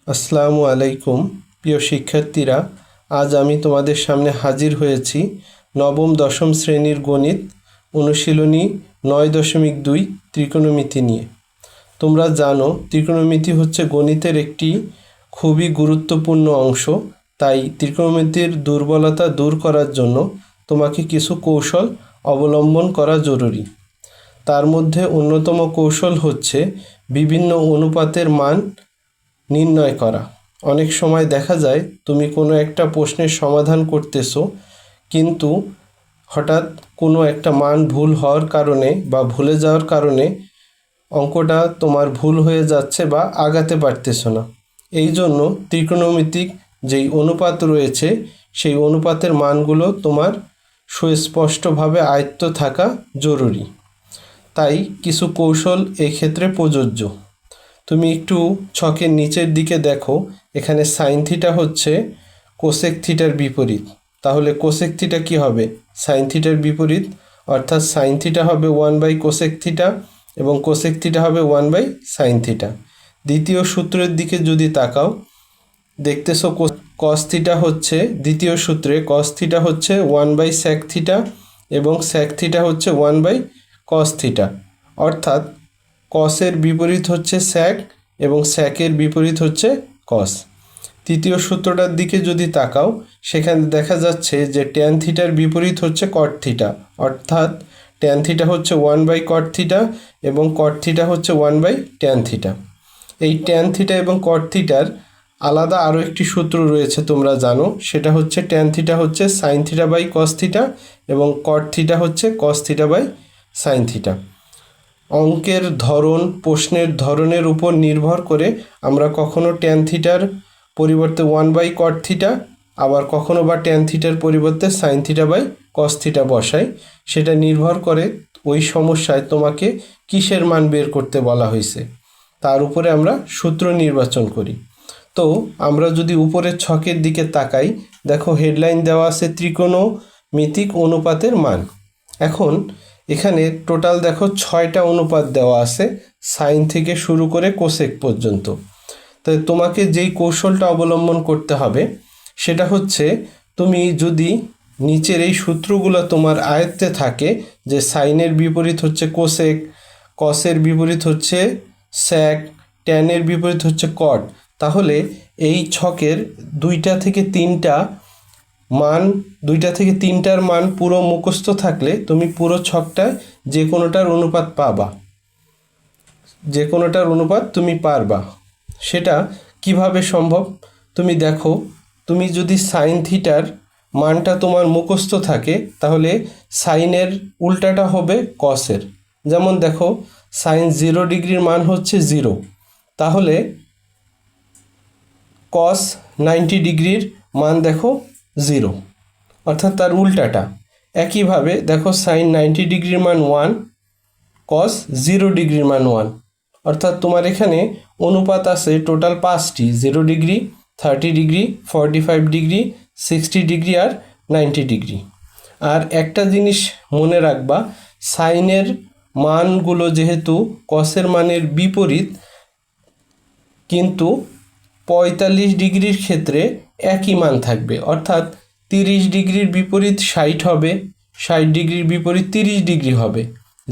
আসসালামু আলাইকুম প্রিয় শিক্ষার্থীরা, আজ আমি তোমাদের সামনে হাজির হয়েছি নবম দশম শ্রেণীর গণিত অনুশীলনী 9.2 ত্রিকোণমিতি নিয়ে। তোমরা জানো ত্রিকোণমিতি হচ্ছে গণিতের একটি খুবই গুরুত্বপূর্ণ অংশ। তাই ত্রিকোণমিতির দুর্বলতা দূর করার জন্য তোমাকে কিছু কৌশল অবলম্বন করা জরুরি। তার মধ্যে অন্যতম কৌশল হচ্ছে বিভিন্ন অনুপাতের মান নির্ণয় করা। অনেক সময় দেখা যায় তুমি কোনো একটা প্রশ্নের সমাধান করতেছো, কিন্তু হঠাৎ কোনো একটা মান ভুল হওয়ার কারণে বা ভুলে যাওয়ার কারণে অঙ্কটা তোমার ভুল হয়ে যাচ্ছে বা আগাতে পারতেছো না। এই জন্য ত্রিকোণমিতিক যেই অনুপাত রয়েছে সেই অনুপাতের মানগুলো তোমার সুস্পষ্টভাবে আয়ত্ত থাকা জরুরি। তাই কিছু কৌশল এক্ষেত্রে প্রযোজ্য। তুমি একটু ছকের নিচের দিকে দেখো, এখানে সাইন থিটা হচ্ছে কোসেক থিটার বিপরীত। তাহলে কোসেক থিটা কী হবে? সাইন থিটার বিপরীত, অর্থাৎ সাইন থিটা হবে 1/, কোসেক থিটা এবং কোসেক থিটা হবে 1/, সাইন থিটা। দ্বিতীয় সূত্রের দিকে যদি তাকাও, দেখতেছো কস থিটা হচ্ছে দ্বিতীয় সূত্রে কস থিটা হচ্ছে 1/, স্যাক থিটা এবং স্যাক থিটা হচ্ছে 1/, কস থিটা। অর্থাৎ কসের বিপরীত হচ্ছে স্যাক এবং স্যাকের বিপরীত হচ্ছে কস। তৃতীয় সূত্রটার দিকে যদি তাকাও, সেখানে দেখা যাচ্ছে যে ট্যান থিটার বিপরীত হচ্ছে কট থিটা, অর্থাৎ ট্যান থিটা হচ্ছে 1/, কট থিটা এবং কট থিটা হচ্ছে 1/, ট্যান থিটা। এই ট্যান থিটা এবং কট থিটার আলাদা আরও একটি সূত্র রয়েছে, তোমরা জানো, সেটা হচ্ছে ট্যান থিটা হচ্ছে sine theta by cos theta এবং কট থিটা হচ্ছে cos theta by sine theta. অঙ্কের ধরন, প্রশ্নের ধরনের উপর নির্ভর করে আমরা কখনো ট্যান থিটার পরিবর্তে 1/, কট থিটা, আবার কখনো বা ট্যান থিটার পরিবর্তে sine theta by cos theta বসাই। সেটা নির্ভর করে ওই সমস্যায় তোমাকে কিসের মান বের করতে বলা হয়েছে, তার উপরে আমরা সূত্র নির্বাচন করি। তো আমরা যদি উপরের ছকের দিকে তাকাই, দেখো হেডলাইন দেওয়া আছে ত্রিকোণমিতিক অনুপাতের মান। এখন এখানে টোটাল দেখো 6টা অনুপাত দেওয়া আছে, সাইন থেকে শুরু করে কোসেক পর্যন্ত। তাই তোমাকে যেই কৌশলটা অবলম্বন করতে হবে সেটা হচ্ছে, তুমি যদি নিচের এই সূত্রগুলো তোমার আয়ত্তে থাকে, যে সাইনের বিপরীত হচ্ছে কোসেক, কসের বিপরীত হচ্ছে স্যাক, ট্যানের বিপরীত হচ্ছে কট, তাহলে এই ছকের দুইটা থেকে তিনটার মান পুরো মুখস্থ থাকলে তুমি পুরো ছকটায় যে কোনোটার অনুপাত তুমি পারবা। সেটা কিভাবে সম্ভব? তুমি দেখো, তুমি যদি সাইন থিটার মানটা তোমার মুখস্থ থাকে, তাহলে সাইনের উল্টাটা হবে কসের। যেমন দেখো, সাইন 0 ডিগ্রির মান হচ্ছে 0, তাহলে কস 90 ডিগ্রির মান দেখো 0, অর্থাৎ তার উল্টাটা। একইভাবে দেখো, সাইন 90 ডিগ্রির মান 1, কস 0 ডিগ্রির মান 1, অর্থাৎ তোমার এখানে অনুপাত আছে টোটাল 5টি: 0 ডিগ্রি, 30 ডিগ্রি, 45 ডিগ্রি, 60 ডিগ্রি আর 90 ডিগ্রি। আর একটা জিনিস মনে রাখবা, সাইনের মানগুলো যেহেতু কসের মানের বিপরীত, কিন্তু 45 ডিগ্রির ক্ষেত্রে একই মান থাকবে, অর্থাৎ 30 ডিগ্রির বিপরীত 60 হবে, 60 ডিগ্রির বিপরীত 30 ডিগ্রি হবে,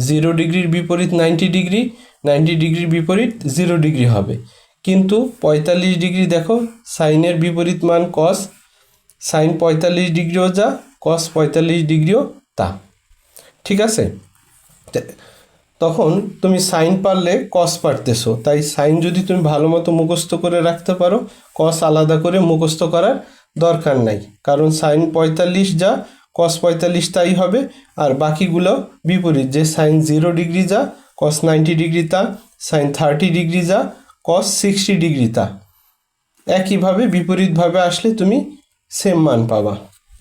0 ডিগ্রির বিপরীত 90 ডিগ্রি, 90 ডিগ্রির বিপরীত 0 ডিগ্রি হবে। কিন্তু 45 ডিগ্রি দেখো, সাইনের বিপরীত মান কস, সাইন 45 ডিগ্রিও যা, কস 45 ডিগ্রিও তা। ঠিক আছে? তখন তুমি সাইন পারলে কস পারতেছো, তাই সাইন যদি তুমি ভালো মতো মুখস্থ করে রাখতে পারো, কস আলাদা করে মুখস্থ করার দরকার নাই, কারণ সাইন 45 যা, কস 45 তাই হবে। আর বাকিগুলো বিপরীত, যে সাইন 0 ডিগ্রি যা, কস 90 ডিগ্রি তা, সাইন 30 ডিগ্রি যা, কস 60 ডিগ্রি তা। একইভাবে বিপরীতভাবে আসলে তুমি সেম মান পাবা।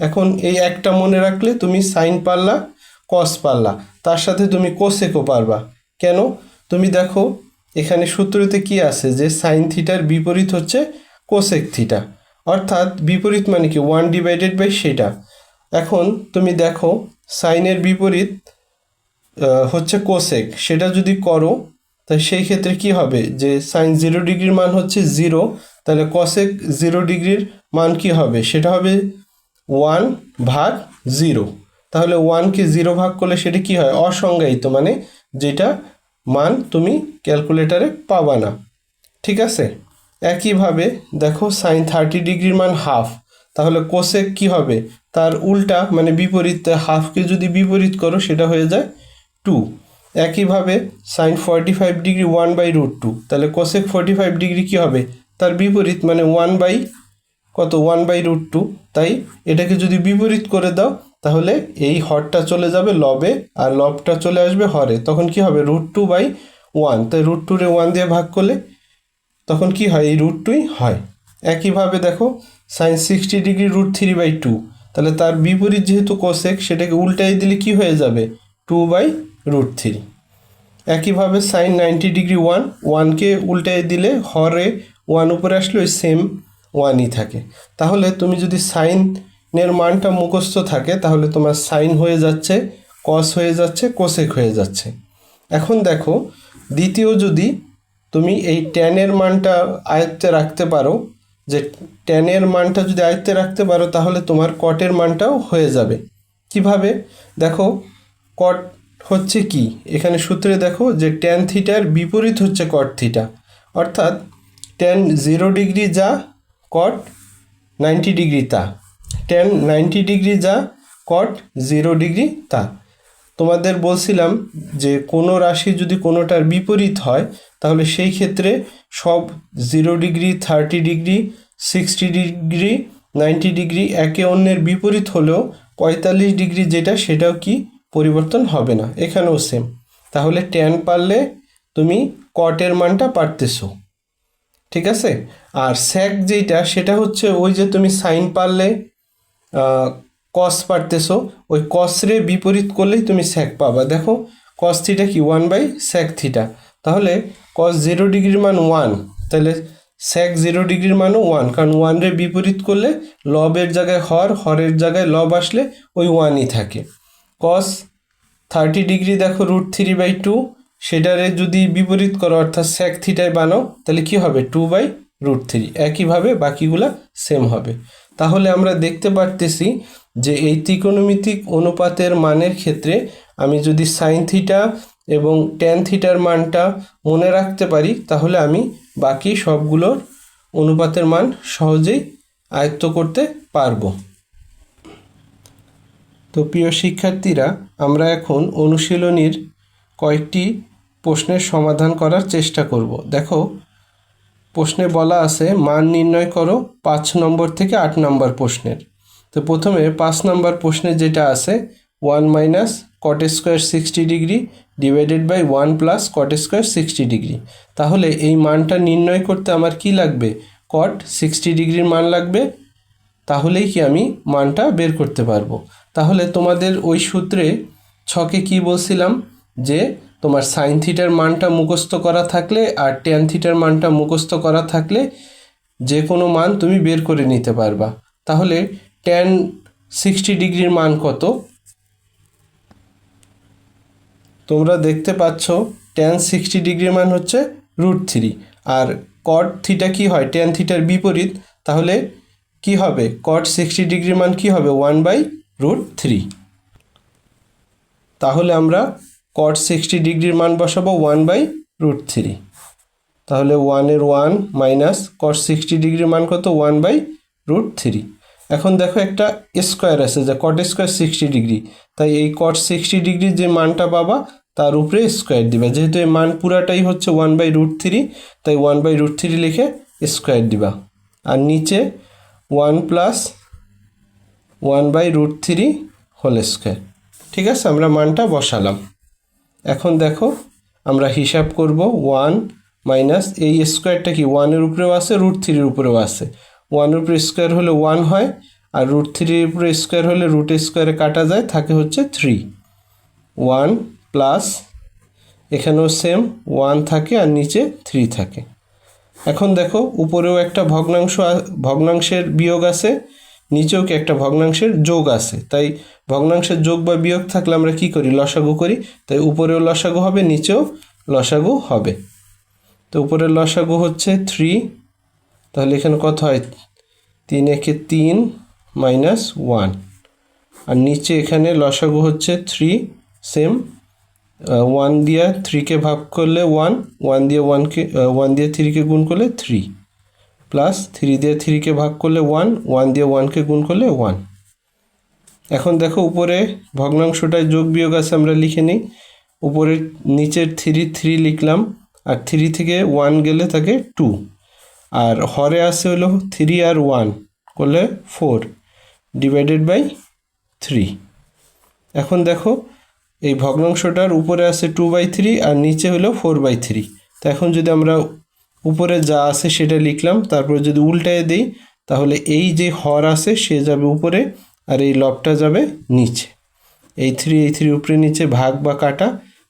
এখন এই একটা মনে রাখলে তুমি সাইন পারলা, কস পারলা, তার সাথে তুমি কোসেকও পারবা। কেন? তুমি দেখো এখানে সূত্রতে কি আছে, যে সাইন থিটার বিপরীত হচ্ছে কোসেক থিটা, অর্থাৎ বিপরীত মানে কি 1/, সেটা। এখন তুমি দেখো সাইনের বিপরীত হচ্ছে কোসেক, সেটা যদি করো তাই সেই ক্ষেত্রে কি হবে যে সাইন 0 ডিগ্রির মান হচ্ছে 0, তাহলে কসেক 0 ডিগ্রির মান কি হবে, সেটা হবে 1/0। তাহলে 1কে 0 ভাগ করলে সেটা কি হয়, অসংজ্ঞায়িত, মানে যেটা মান তুমি ক্যালকুলেটারে পাবা না। ঠিক আছে, একইভাবে দেখো সাইন 30 ডিগ্রির মান হাফ, তাহলে কোসেক কি হবে, তার উল্টা মানে বিপরীত, হাফকে যদি বিপরীত করো সেটা হয়ে যায় 2। একইভাবে সাইন 45 ডিগ্রি 1/√2, তাহলে কোসেক 45 ডিগ্রি কি হবে, তার বিপরীত মানে 1/√2। তাই এটাকে যদি বিপরীত করে দাও তাহলে এই হরটা চলে যাবে লবে আর লবটা চলে আসবে হরে, তখন কি হবে √2/1। তাই √2 রে 1 দিয়ে ভাগ করলে তখন কি হয়, এই √2ই হয়। একইভাবে দেখো সাইন 60 ডিগ্রি √3/2, তাহলে তার বিপরীত যেহেতু কোসেক সেটাকে উল্টাই দিলে কি হয়ে যাবে 2/√3। একইভাবে সাইন 90 ডিগ্রি 1কে উল্টাই দিলে হরে 1 উপরে আসলে ওই সেম 1ই থাকে। তাহলে তুমি যদি সাইনের মানটা মুখস্থ থাকে তাহলে তোমার সাইন হয়ে যাচ্ছে, কস হয়ে যাচ্ছে, কোসেক হয়ে যাচ্ছে। এখন দেখো দ্বিতীয়, যদি তুমি এই ট্যানের মানটা আয়ত্তে রাখতে পারো, যে ট্যানের মানটা যদি আয়ত্তে রাখতে পারো তাহলে তোমার কটের মানটাও হয়ে যাবে। কিভাবে দেখো, কট হচ্ছে কি, এখানে সূত্রে দেখো যে ট্যান থিটার বিপরীত হচ্ছে কট থিটা, অর্থাৎ ট্যান 0 ডিগ্রি যা কট 90 ডিগ্রি তা, ট্যান 90 ডিগ্রি যা কট 0 ডিগ্রি তা। তোমাদের বলছিলাম যে কোনো রাশি যদি কোনোটার বিপরীত হয় তাহলে সেই ক্ষেত্রে সব 0 ডিগ্রি 30 ডিগ্রি 60 ডিগ্রি 90 ডিগ্রি একে অন্যের বিপরীত হলেও 45 ডিগ্রি যেটা সেটাও কি পরিবর্তন হবে না, এখানেও সেম। তাহলে ট্যান পারলে তুমি কটের মানটা পারতেছো। ঠিক আছে, আর স্যাক যেটা সেটা হচ্ছে ওই যে তুমি সাইন পারলে কস পারতেছো, ওই কসরে বিপরীত করলেই তুমি স্যাক পাবা। দেখো কস থিটা কি 1/sec থিটা, তাহলে কস 0 ডিগ্রির মান 1, তাহলে স্যাক 0 ডিগ্রির মানও 1, কারণ 1 রে বিপরীত করলে লবের জায়গায় হর, হরের জায়গায় লব আসলে ওই 1ই থাকে। কস 30 ডিগ্রি দেখো √3/2, সেটারে যদি বিপরীত করো অর্থাৎ স্যাক থিটায় বানাও তাহলে কি হবে 2/√3। একইভাবে বাকিগুলা সেম হবে। তাহলে আমরা দেখতে পারতেছি যে এই ত্রিকোণমিতিক অনুপাতের মানের ক্ষেত্রে আমি যদি সাইন থিটা এবং ট্যান থিটার মানটা মনে রাখতে পারি তাহলে আমি বাকি সবগুলোর অনুপাতের মান সহজেই আয়ত্ত করতে পারবো। তো প্রিয় শিক্ষার্থীরা, আমরা এখন অনুশীলনীর কয়েকটি প্রশ্নের সমাধান করার চেষ্টা করব। দেখো প্রশ্নে বলা আছে মান নির্ণয় করো 5 নম্বর থেকে 8 নম্বর প্রশ্নের। তো প্রথমে 5 নম্বর প্রশ্নে যেটা আছে 1 minus cot square 60 degree divided by 1 plus cot square 60 degree. তাহলে এই মানটা নির্ণয় করতে আমার কি লাগবে, কট 60 ডিগ্রির মান লাগবে, তাহলেই কি আমি মানটা বের করতে পারবো। তাহলে তোমাদের ওই সূত্রে ছকে কি বলছিলাম যে তোমার সাইন থিটার মানটা মুখস্থ করা থাকলে আর ট্যান থিটার মানটা মুখস্থ করা থাকলে যে কোনো মান তুমি বের করে নিতে পারবা। তাহলে ট্যান 60 ডিগ্রির মান কত, তোমরা দেখতে পাচ্ছ ট্যান 60 ডিগ্রির মান হচ্ছে √3, আর কট থিটা কি হয় ট্যান থিটার বিপরীত, তাহলে কি হবে কট 60 ডিগ্রির মান কি হবে 1/√3। তাহলে আমরা কট 60 ডিগ্রির মান বসাবো 1/√3। তাহলে 1 এর 1 মাইনাস কট 60 ডিগ্রির মান কত 1/√3। এখন দেখো একটা স্কোয়ার আছে যে কট স্কোয়ার 60 ডিগ্রি, তাই এই কট 60 ডিগ্রির যে মানটা পাবা তার উপরে স্কোয়ার দিবা, যেহেতু এই মান পুরাটাই হচ্ছে 1/√3 তাই 1/√3 লিখে স্কোয়ার দিবা, আর নিচে 1 প্লাস 1/√3 হোল স্কোয়ার। ঠিক আছে, আমরা মানটা বসালাম। এখন দেখো আমরা হিসাব করব 1 মাইনাস এই স্কোয়ারটা কি 1 এর উপরেও আছে √3 উপরেও আছে, 1 এর উপরে স্কোয়ার হলে 1 হয়, আর √3 এর উপরে স্কোয়ার হলে রুট স্কোয়ারে কাটা যায়, থাকে হচ্ছে 3। 1 প্লাস এখানেও সেম 1 থাকে আর নিচে 3 থাকে। এখন দেখো উপরেও একটা ভগ্নাংশের বিয়োগ আছে, নিচেও কি একটা ভগ্নাংশের যোগ আছে, তাই ভগ্নাংশের যোগ বা বিয়োগ থাকলে আমরা কি করি লসাগু করি, তাই উপরেও লসাগু হবে নিচেও লসাগু হবে। তো উপরের লসাগু হচ্ছে 3, তাহলে এখানে কত হয় 3 একে 3 মাইনাস 1, আর নিচে এখানে লসাগু হচ্ছে 3, সেম 1 দিয়ে 3কে ভাগ করলে 1, 1 দিয়ে 1 দিয়ে 3কে গুণ করলে 3, প্লাস 3 দিয়ে 3কে ভাগ করলে 1, 1 দিয়ে 1কে গুণ করলে 1। এখন দেখো উপরে ভগ্নাংশটায় যোগ বিয়োগ আছে, আমরা লিখে নিই। উপরে নিচের 3 লিখলাম, আর 3 থেকে 1 গেলে থাকে 2, আর হরে আছে হলো 3 আর 1 করলে 4 ডিভাইডেড বাই 3। এখন দেখো এই ভগ্নাংশটার উপরে আছে 2/3 আর নিচে হলো 4/3। তো এখন যদি আমরা উপরে যা আছে সেটা লিখলাম, তারপরে যদি উল্টায় দিই তাহলে এই যে হর আছে সে যাবে উপরে আর এই লবটা যাবে নিচে। এই 3 উপরে নিচে ভাগ বা কাটা,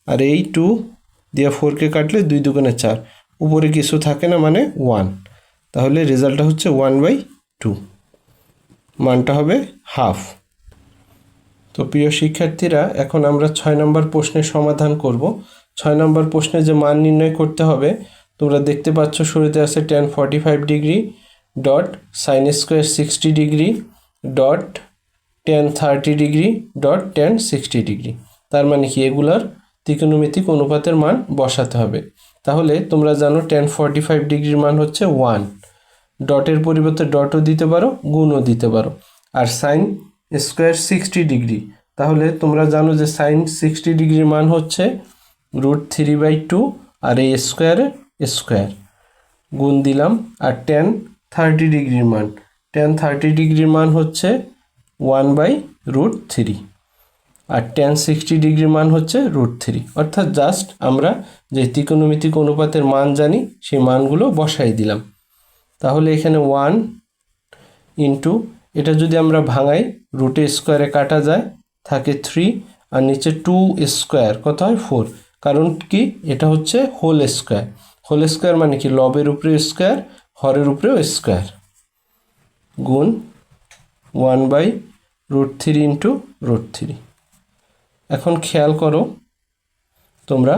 আর এই 2 দিয়ে 4কে কাটলে 2 দুগুণে 4, উপরে কিছু থাকে না মানে 1, তাহলে রেজাল্টটা হচ্ছে 1/2, মানটা হবে হাফ। তো প্রিয় শিক্ষার্থীরা, এখন আমরা 6 নম্বর প্রশ্নের সমাধান করব। 6 নম্বর প্রশ্নে যে মান নির্ণয় করতে হবে, তোমরা দেখতে পাচ্ছ শুরুতে আছে tan 45 degree dot sine square 60 degree dot tan 30 degree dot tan 60 degree. তার মানে কি এগুলার ত্রিকোণমিতিক অনুপাতের মান বসাতে হবে। তাহলে তোমরা জানো tan 45 ডিগ্রির মান হচ্ছে 1, ডটের পরিবর্তে ডটও দিতে পারো, গুণও দিতে পারো। আর সাইন স্কোয়ার 60 ডিগ্রি, তাহলে তোমরা জানো যে সাইন 60 ডিগ্রির মান হচ্ছে √3/2, আর এই স্কোয়ার গুণ দিলাম। আর tan 30 ডিগ্রির মান, tan 30 ডিগ্রির মান হচ্ছে 1/√3, আর tan 60 ডিগ্রির মান হচ্ছে √3। অর্থাৎ জাস্ট আমরা যে ত্রিকোণমিতিক অনুপাতের মান জানি সেই মানগুলো বসাই দিলাম। তাহলে এখানে 1 ইন্টু, এটা যদি আমরা ভাঙাই রুটে স্কোয়ারে কাটা যায়, থাকে 3, আর নিচে 2 স্কোয়ার কত হয় 4, কারণ কি এটা হচ্ছে হোল স্কোয়ার। হোল স্কোয়ার মানে কি লবের উপরে স্কোয়ার, হরের উপরেও স্কোয়ার, গুণ 1/√3 ইন্টু √3। এখন খেয়াল করো তোমরা,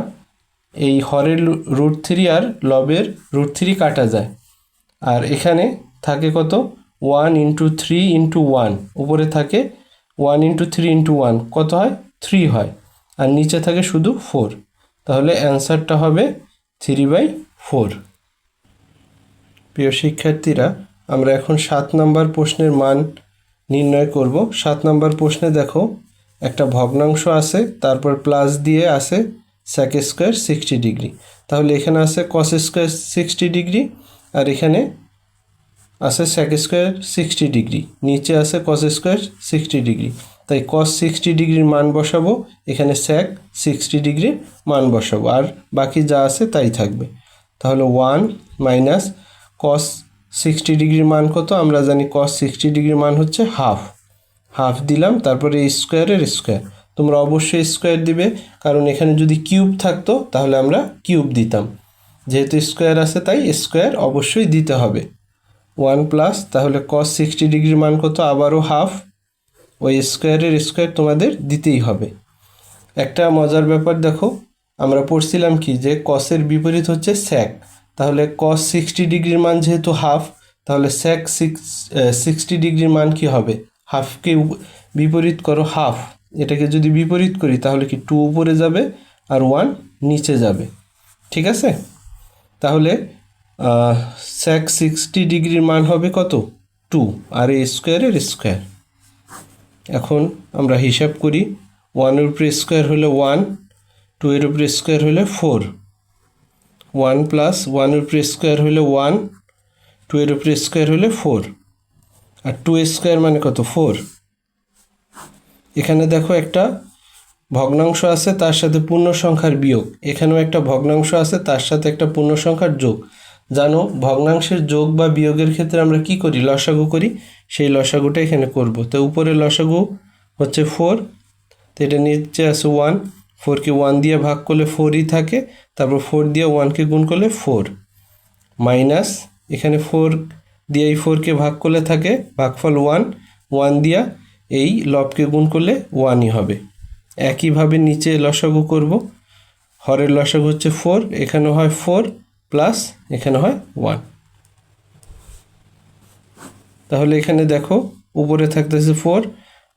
এই হরের √3 আর লবের √3 কাটা যায়, আর এখানে থাকে কত 1 ইন্টু 3 ইন্টু 1, উপরে থাকে 1 ইন্টু 3 ইন্টু 1 কত হয় 3 হয়, আর নিচে থাকে শুধু 4, তাহলে অ্যান্সারটা হবে 3/4। প্রিয় শিক্ষার্থীরা, আমরা এখন 7 নম্বর প্রশ্নের মান নির্ণয় করব। 7 নম্বর প্রশ্নে দেখো একটা ভগ্নাংশ আছে, তারপর প্লাস দিয়ে আছে sec স্কোয়ার 60 ডিগ্রি। তাহলে এখানে আছে cos স্কোয়ার 60 ডিগ্রি, আর এখানে আছে sec স্কোয়ার 60 ডিগ্রি, নিচে আছে cos স্কোয়ার 60 ডিগ্রি। তাই cos 60 ডিগ্রির মান বসাবো, এখানে sec 60 ডিগ্রির মান বসাবো, আর বাকি যা আছে তাই থাকবে। তাহলে 1 মাইনাস cos 60 ডিগ্রির মান কত, আমরা জানি cos 60 ডিগ্রির মান হচ্ছে হাফ দিলাম, তারপরে স্কোয়ারের স্কোয়ার। তোমরা অবশ্যই স্কোয়ার দিবে, কারণ এখানে যদি কিউব থাকতো তাহলে আমরা কিউব দিতাম, যেহেতু স্কোয়ার আছে তাই স্কোয়ার অবশ্যই দিতে হবে। 1 প্লাস, তাহলে cos 60 ডিগ্রির মান কত, আবারও হাফ, ওই স্কোয়ারের স্কোয়ার তোমাদের দিতেই হবে। একটা মজার ব্যাপার দেখো, আমরা পড়ছিলাম কি যে কসের বিপরীত হচ্ছে স্যাক, তাহলে cos 60 ডিগ্রির মান যেহেতু হাফ, তাহলে sec 60 ডিগ্রির মান কি হবে, হাফকে বিপরীত করো হাফ, এটাকে যদি বিপরীত করি তাহলে কি 2 উপরে যাবে আর 1 নিচে যাবে, ঠিক আছে। তাহলে sec 60 ডিগ্রির মান হবে কত 2, আর এই স্কোয়ারের স্কোয়ার। এখন আমরা হিসাব করি, 1 এর উপরে স্কোয়ার হলে 1, 2 এর উপরে স্কোয়ার হলে 4, 1 প্লাস 1 এর উপরে স্কোয়ার হলে 1, 2 এর উপরে স্কোয়ার হলে 4, আর 2 স্কোয়ার মানে কত 4। এখানে দেখো একটা ভগ্নাংশ আছে তার সাথে পূর্ণ সংখ্যার বিয়োগ, এখানেও একটা ভগ্নাংশ আছে তার সাথে একটা পূর্ণ সংখ্যার যোগ। জানো ভগ্নাংশের যোগ বা বিয়োগের ক্ষেত্রে আমরা কি করি, লসাগু করি, সেই লসাগুটা এখানে করব। তো উপরে লসাগু হচ্ছে 4, তো এটা নিচে আছে 1, 4কে 1 দিয়ে ভাগ করলে 4ই থাকে, তারপর 4 দিয়ে 1কে গুণ করলে 4, মাইনাস এখানে 4 দিয়ে এই 4কে ভাগ করলে থাকে ভাগফল 1 দিয়া এই লবকে গুণ করলে 1ই হবে। একইভাবে নিচে লসাগু করব, হরের লসাগু হচ্ছে 4, এখানে হয় 4 প্লাস এখানে হয় 1। তাহলে এখানে দেখো উপরে থাকতেছে 4,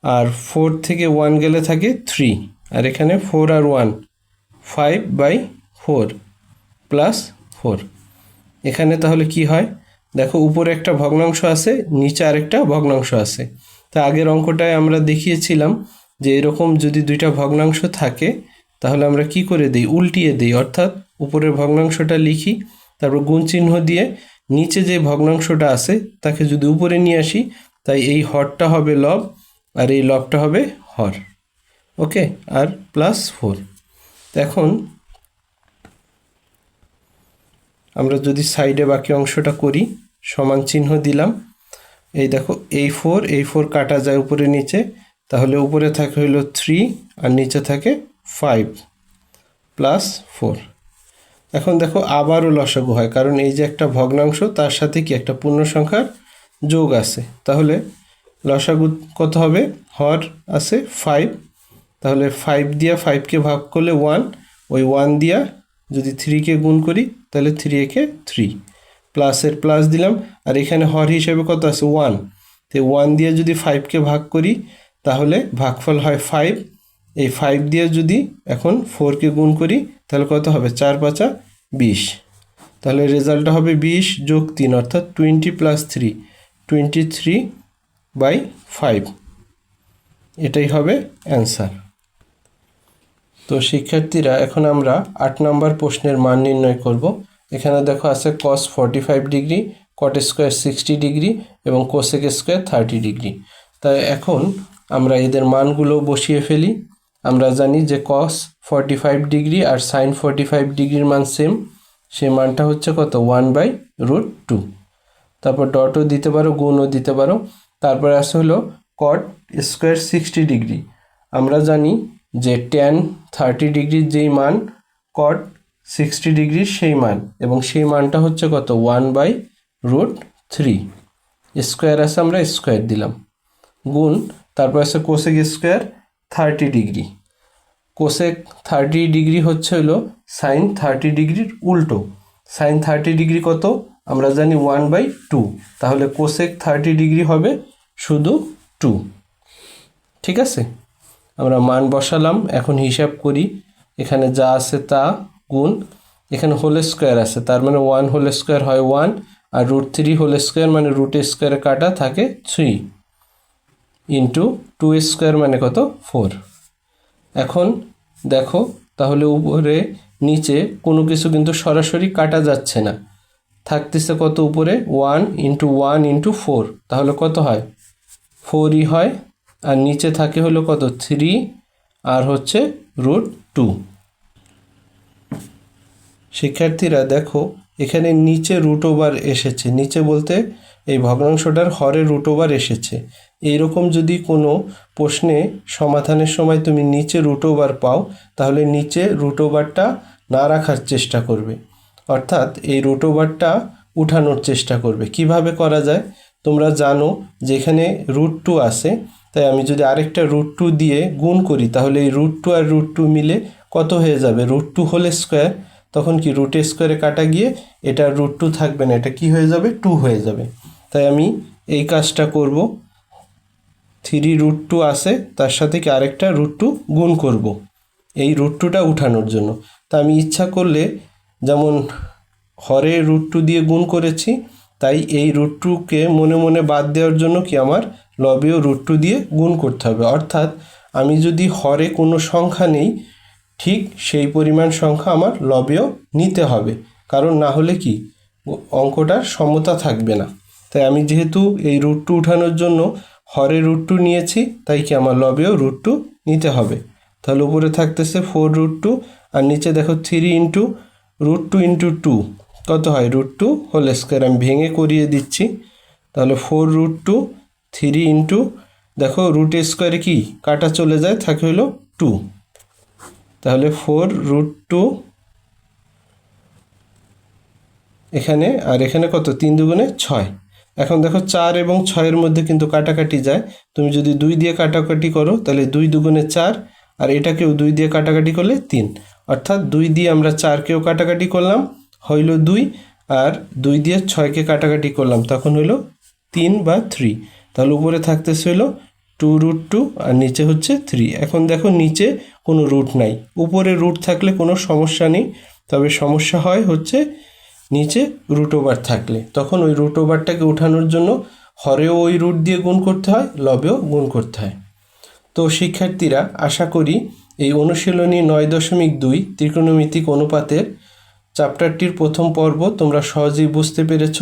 আর 4 থেকে 1 গেলে থাকে 3, আর এখানে 4 আর 1 5/4 প্লাস 4। এখানে তাহলে কি হয় দেখো, উপরে একটা ভগ্নাংশ আছে, নিচে আরেকটা ভগ্নাংশ আছে। তা আগের অঙ্কটায় আমরা দেখিয়েছিলাম যে এরকম যদি দুইটা ভগ্নাংশ থাকে তাহলে আমরা কি করে দিই, উল্টিয়ে দিই, অর্থাৎ উপরের ভগ্নাংশটা লিখি, তারপর গুণ চিহ্ন দিয়ে নিচে যে ভগ্নাংশটা আছে তাকে যদি উপরে নিয়ে আসি, তাই এই হরটা হবে লব আর এই লবটা হবে হর। ওকে, আর প্লাস 4। এখন আমরা যদি সাইডে বাকি অংশটা করি, সমান চিহ্ন দিলাম, এই দেখো এই 4 কাটা যায় উপরে নিচে, তাহলে উপরে থাকে হলো 3 আর নিচে থাকে 5 প্লাস 4। এখন দেখো আবারও লসাগু হয়, কারণ এই যে একটা ভগ্নাংশ তার সাথে কি একটা পূর্ণ সংখ্যার যোগ আছে। তাহলে লসাগু কত হবে, হর আছে 5, তাহলে 5 দিয়া 5কে ভাগ করলে 1, ওই 1 দিয়া যদি 3কে গুণ করি তাহলে 3 একে 3, প্লাসের প্লাস দিলাম, আর এখানে হর হিসেবে কত আছে 1, তো 1 দিয়ে যদি 5কে ভাগ করি তাহলে ভাগফল হয় 5। এই 5 দিয়ে যদি এখন 4কে গুণ করি তাহলে কত হবে, 4 5 20, তাহলে রেজাল্টটা হবে 20 যোগ 3 অর্থাৎ 20 প্লাস 3 23/5, এটাই হবে অ্যান্সার। তো শিক্ষার্থীরা এখন আমরা 8 নম্বর প্রশ্নের মান নির্ণয় করব। এখানে দেখো আছে cos 45 degree, cot square 60 degree এবং কোসেক স্কোয়ার 30 ডিগ্রি। তাই এখন আমরা এদের মানগুলো বসিয়ে ফেলি। আমরা জানি যে cos 45 ডিগ্রি আর sin 45 ডিগ্রির মান সেম, সেই মানটা হচ্ছে কত, 1/√2। তারপর ডটও দিতে পারো, গুণও দিতে পারো। তারপর আসে হলো cot স্কোয়ার 60 ডিগ্রি। আমরা জানি যে tan 30 ডিগ্রির যেই মান cot 60 ডিগ্রির সেই মান, এবং সেই মানটা হচ্ছে কত, 1/√3। স্কোয়ার আছে, আমরা স্কোয়ার দিলাম, গুণ। তারপর আছে cosec square 30 degree. Cosec 30 degree হচ্ছে হলো সাইন 30 ডিগ্রির উল্টো। সাইন 30 ডিগ্রি কত, আমরা জানি 1/2, তাহলে কোসেক 30 ডিগ্রি হবে শুধু 2। ঠিক আছে, আমরা মান বসালাম, এখন হিসাব করি। এখানে যা আছে তা গুণ, এখানে হোল স্কোয়ার আছে, তার মানে 1 হোল স্কোয়ার হয় 1, আর √3 হোল স্কোয়ার মানে রুট স্কোয়ারে কাটা থাকে 3, ইন্টু 2 স্কোয়ার মানে কত, 4। এখন দেখো তাহলে উপরে নিচে কোনো কিছু কিন্তু সরাসরি কাটা যাচ্ছে না, থাকতেছে কত উপরে, 1 ইন্টু 1 ইন্টু 4, তাহলে কত হয়, 4ই হয়, আর নিচে থাকে হলো কত, 3 আর হচ্ছে √2। শিক্ষার্থীরা দেখো এখানে নিচে √ওভার এসেছে, নিচে বলতে এই ভগ্নাংশটার হরে √ওভার এসেছে। এইরকম যদি কোনো প্রশ্নে সমাধানের সময় তুমি নিচে √ওভার পাও তাহলে নিচে √ওভারটা না রাখার চেষ্টা করবে, অর্থাৎ এই √ওভারটা উঠানোর চেষ্টা করবে। কিভাবে করা যায়, তোমরা জানো যে এখানে √2 আছে, তাই আমি যদি আরেকটা √2 দিয়ে গুণ করি তাহলে এই √2 আর √2 মিলে কত হয়ে যাবে, √2 হোল স্কোয়ার, তখন কি রুট স্কোয়ারে কাটা গিয়ে এটা √2 থাকবে না, এটা কি হয়ে যাবে, 2 হয়ে যাবে। তাই আমি এই কাজটা করব, 3√2 আছে তার সাথে কি আরেকটা √2 গুণ করব এই √2টা উঠানোর জন্য। তা আমি ইচ্ছা করলে যেমন হরে √2 দিয়ে গুণ করেছি, তাই এই √2কে মনে মনে বাদ দেওয়ার জন্য কি আমার লবেও √2 দিয়ে গুণ করতে হবে। অর্থাৎ আমি যদি হরে কোনো সংখ্যা নেই, ঠিক সেই পরিমাণ সংখ্যা আমার লবেও নিতে হবে, কারণ না হলে কি অঙ্কটার সমতা থাকবে না। তাই আমি যেহেতু এই √2 উঠানোর জন্য হরে √2 নিয়েছি, তাই কি আমার লবেও √2 নিতে হবে। তাহলে উপরে থাকতেছে 4√2 আর নিচে দেখো 3 ইন্টু √2 ইন্টু 2 কত হয়, √2 হোল স্কোয়ার। আমি ভেঙে করিয়ে দিচ্ছি, তাহলে 4√2, 3 ইন্টু দেখো রুট স্কোয়ারে কি কাটা চলে যায়, থাকে হলো 2, তাহলে 4√2 এখানে, আর এখানে কত, 3 দুগুণে 6। এখন দেখো 4 এবং 6-এর মধ্যে কিন্তু কাটাকাটি যায়, তুমি যদি 2 দিয়ে কাটাকাটি করো তাহলে 2 দুগুণে 4, আর এটাকেও 2 দিয়ে কাটাকাটি করলে 3, অর্থাৎ 2 দিয়ে আমরা 4কেও কাটাকাটি করলাম, হইল 2, আর 2 দিয়ে 6কে কাটাকাটি করলাম, তখন হইল 3 বা 3। তাহলে উপরে থাকতেছে হইল 2√2 আর নিচে হচ্ছে 3। এখন দেখো নিচে কোনো রুট নাই, উপরে রুট থাকলে কোনো সমস্যা নেই, তবে সমস্যা হয় হচ্ছে নিচে রুট ওভার থাকলে। তখন ওই রুট ওভারটাকে উঠানোর জন্য হরেও ওই রুট দিয়ে গুণ করতে হয়, লবেও গুণ করতে হয়। তো শিক্ষার্থীরা, আশা করি এই অনুশীলনী 9.2 ত্রিকোণমিতিক অনুপাতের চ্যাপ্টারটির প্রথম পর্ব তোমরা সহজেই বুঝতে পেরেছ।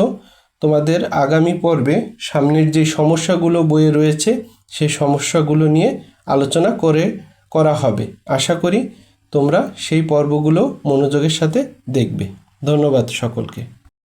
তোমাদের আগামী পর্বে সামনের যে সমস্যাগুলো বইয়ে রয়েছে সেই সমস্যাগুলো নিয়ে আলোচনা করা হবে। আশা করি তোমরা সেই পর্বগুলো মনোযোগের সাথে দেখবে। ধন্যবাদ সকলকে।